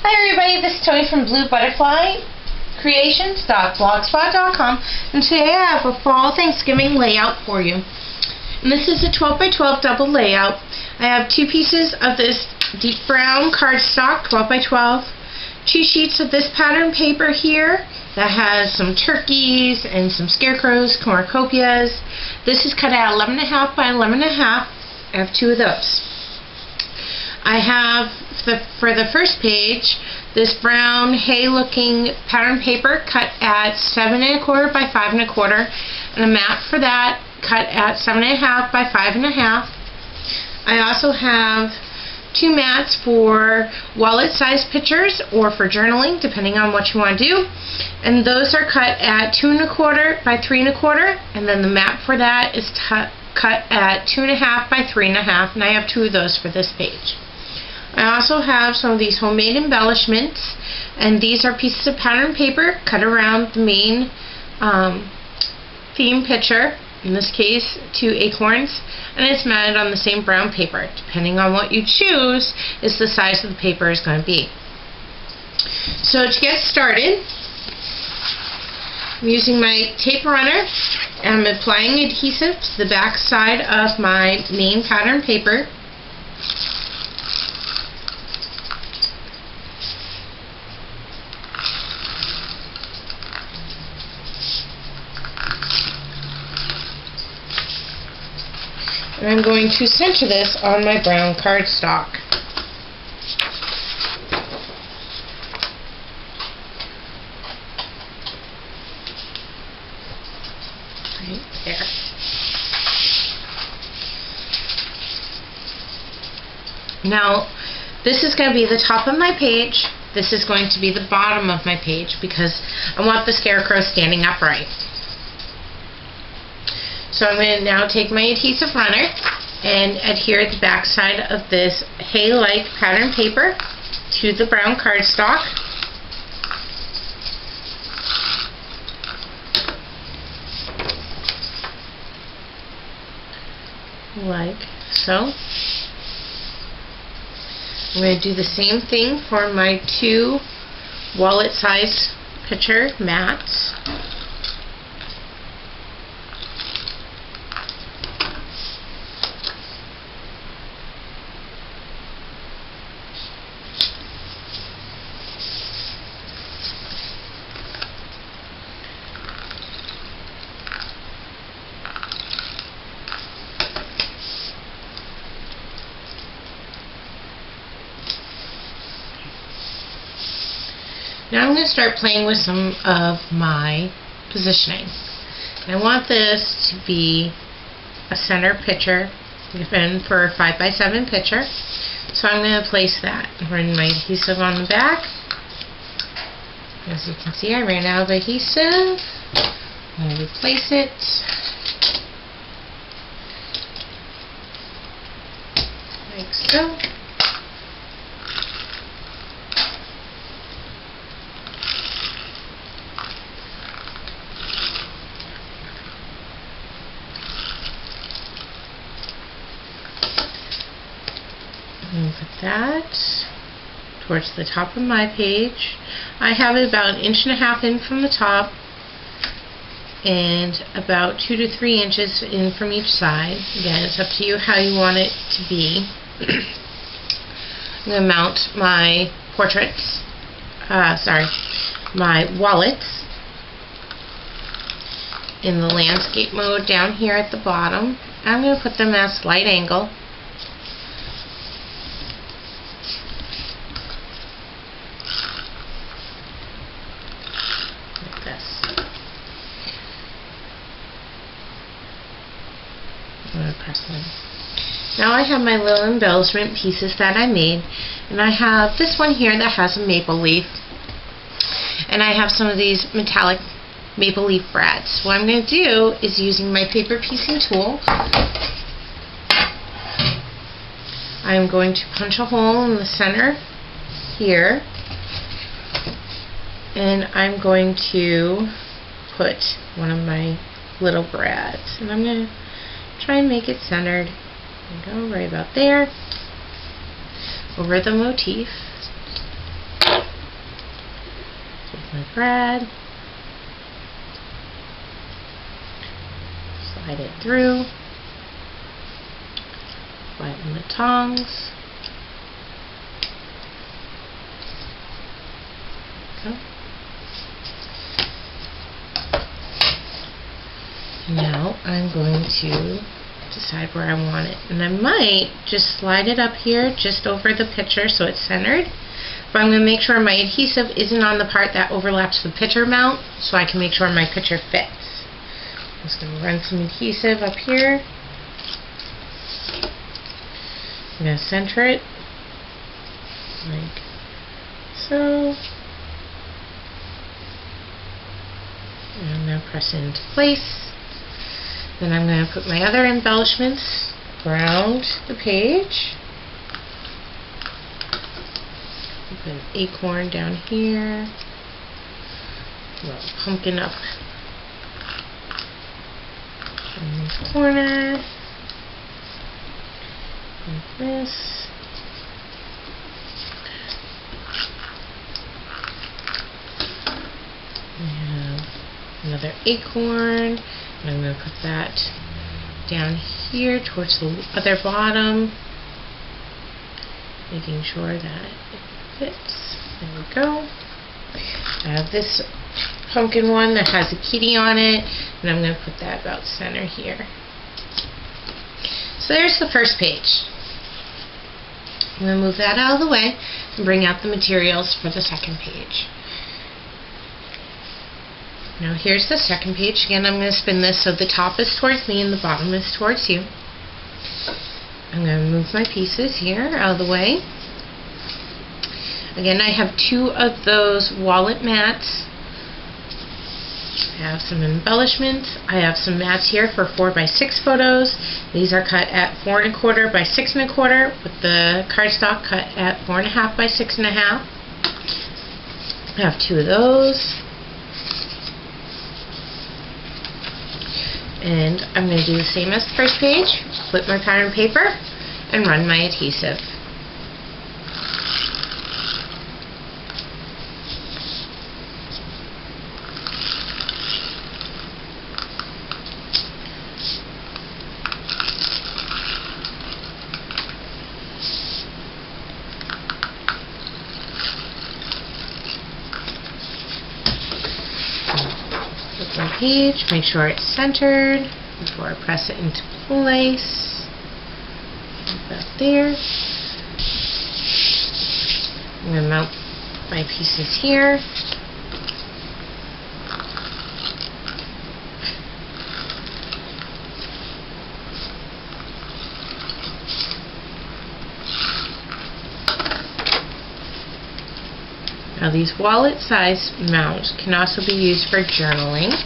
Hi everybody, this is Tony from bluebutterflycreations.blogspot.com, and today I have a fall Thanksgiving layout for you. And this is a 12 by 12 double layout. I have two pieces of this deep brown cardstock, 12 by 12, two sheets of this pattern paper here that has some turkeys and some scarecrows, cornucopias. This is cut out 11.5 by 11.5. I have two of those. I have, for the first page, this brown hay looking pattern paper cut at 7 1/4 by 5 1/4, and a mat for that cut at 7.5 by 5.5. I also have two mats for wallet size pictures or for journaling, depending on what you want to do, and those are cut at 2 1/4 by 3 1/4, and then the mat for that is cut at 2.5 by 3.5, and I have two of those for this page. I also have some of these homemade embellishments, and these are pieces of pattern paper cut around the main theme picture, in this case 2 acorns, and it's matted on the same brown paper. Depending on what you choose is the size of the paper is going to be. So to get started, I'm using my tape runner and I'm applying adhesive to the back side of my main pattern paper. And I'm going to center this on my brown cardstock. Right there. Now, this is going to be the top of my page. This is going to be the bottom of my page because I want the scarecrow standing upright. So I'm going to now take my adhesive runner and adhere the back side of this hay-like pattern paper to the brown cardstock. Like so. I'm going to do the same thing for my two wallet-size picture mats. Now I'm going to start playing with some of my positioning. I want this to be a center picture, even for a 5 by 7 picture. So I'm going to place that. Run my adhesive on the back. As you can see, I ran out of adhesive. I'm going to replace it. Like so. And put that towards the top of my page. I have it about 1.5 inches in from the top and about 2 to 3 inches in from each side. Again, it's up to you how you want it to be. I'm going to mount my portraits, my wallets in the landscape mode down here at the bottom. I'm going to put them at a slight angle. Now I have my little embellishment pieces that I made, and I have this one here that has a maple leaf, and I have some of these metallic maple leaf brads. What I'm going to do is, using my paper piecing tool, I'm going to punch a hole in the center here, and I'm going to put one of my little brads, and I'm going to try and make it centered. There we go, right about there, over the motif. my brad. Slide it through. Flatten the tongs. Okay. Now I'm going to decide where I want it, and I might just slide it up here just over the picture so it's centered, but I'm going to make sure my adhesive isn't on the part that overlaps the picture mount so I can make sure my picture fits. I'm just going to run some adhesive up here. I'm going to center it like so, and I'm going to press it into place. Then I'm going to put my other embellishments around the page. Put an acorn down here. A little pumpkin up in this corner. Like this. We have another acorn. And I'm going to put that down here towards the other bottom, making sure that it fits. There we go. I have this pumpkin one that has a kitty on it, and I'm going to put that about center here. So there's the first page. I'm going to move that out of the way and bring out the materials for the second page. Now here's the second page. Again, I'm going to spin this so the top is towards me and the bottom is towards you. I'm going to move my pieces here out of the way. Again, I have 2 of those wallet mats. I have some embellishments. I have some mats here for 4x6 photos. These are cut at 4 1/4 by 6 1/4 with the cardstock cut at 4 1/2 by 6 1/2. I have 2 of those. And I'm going to do the same as the first page, flip my pattern paper, and run my adhesive. My page, make sure it's centered before I press it into place. About there. I'm going to mount my pieces here. Now these wallet size mounts can also be used for journaling.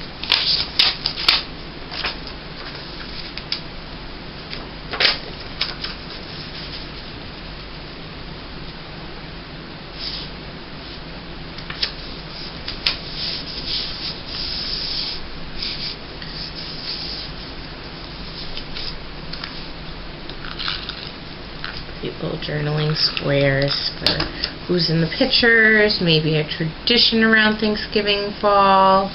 Little journaling squares for who's in the pictures, maybe a tradition around Thanksgiving, fall.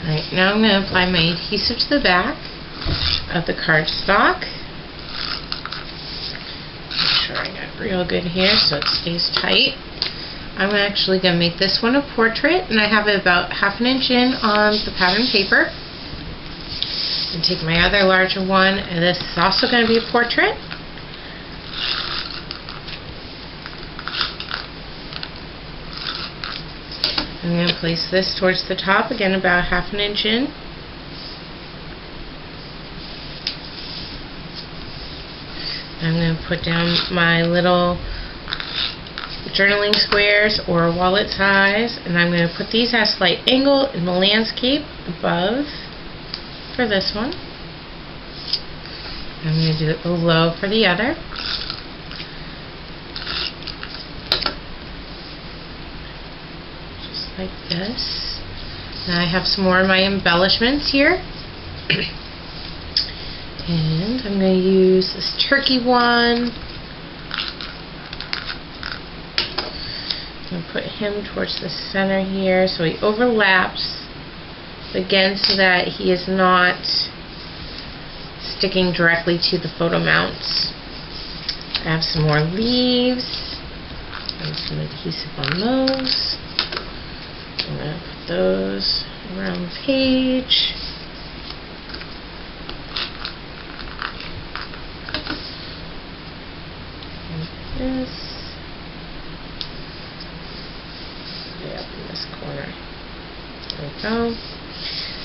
Alright, now I'm going to apply my adhesive to the back of the cardstock. Make sure I got it real good here so it stays tight. I'm actually going to make this one a portrait, and I have it about 1/2 inch in on the pattern paper. And take my other larger one, and this is also going to be a portrait. I'm going to place this towards the top, again about 1/2 inch in. I'm going to put down my little journaling squares or wallet size, and I'm going to put these at a slight angle in the landscape above for this one. I'm going to do it below for the other. Just like this. Now I have some more of my embellishments here. And I'm going to use this turkey one. I'm going to put him towards the center here so he overlaps, again, so that he is not sticking directly to the photo mounts. I have some more leaves and some adhesive on those. I'm going to put those around the page. Like this. Up in this corner. There we go.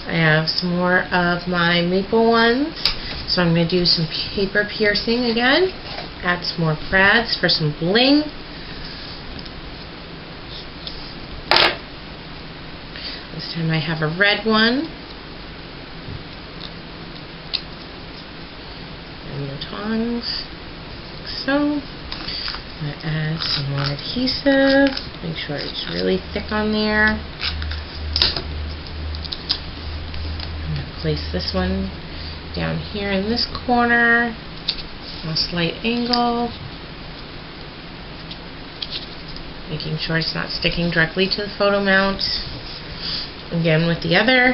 I have some more of my maple ones, so I'm going to do some paper piercing again. Add some more brads for some bling. This time I have a red one. And the tongs, like so. I'm going to add some more adhesive, make sure it's really thick on there. I'm going to place this one down here in this corner on a slight angle, making sure it's not sticking directly to the photo mount. Again with the other.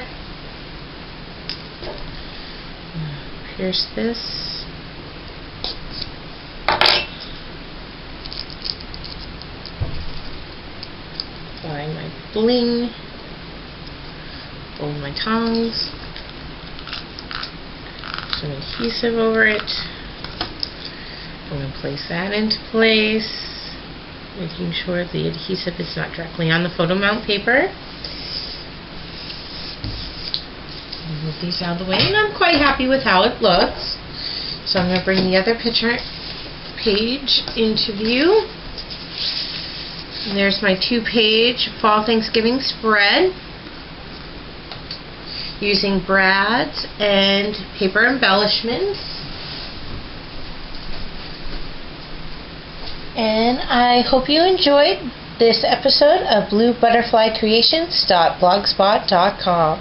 Pierce this. Applying my bling over my tongs, some adhesive over it. I'm going to place that into place, making sure the adhesive is not directly on the photo mount paper. Move these out of the way, and I'm quite happy with how it looks. So I'm going to bring the other picture page into view. And there's my 2-page Fall Thanksgiving spread using brads and paper embellishments. And I hope you enjoyed this episode of BlueButterflyCreations.blogspot.com.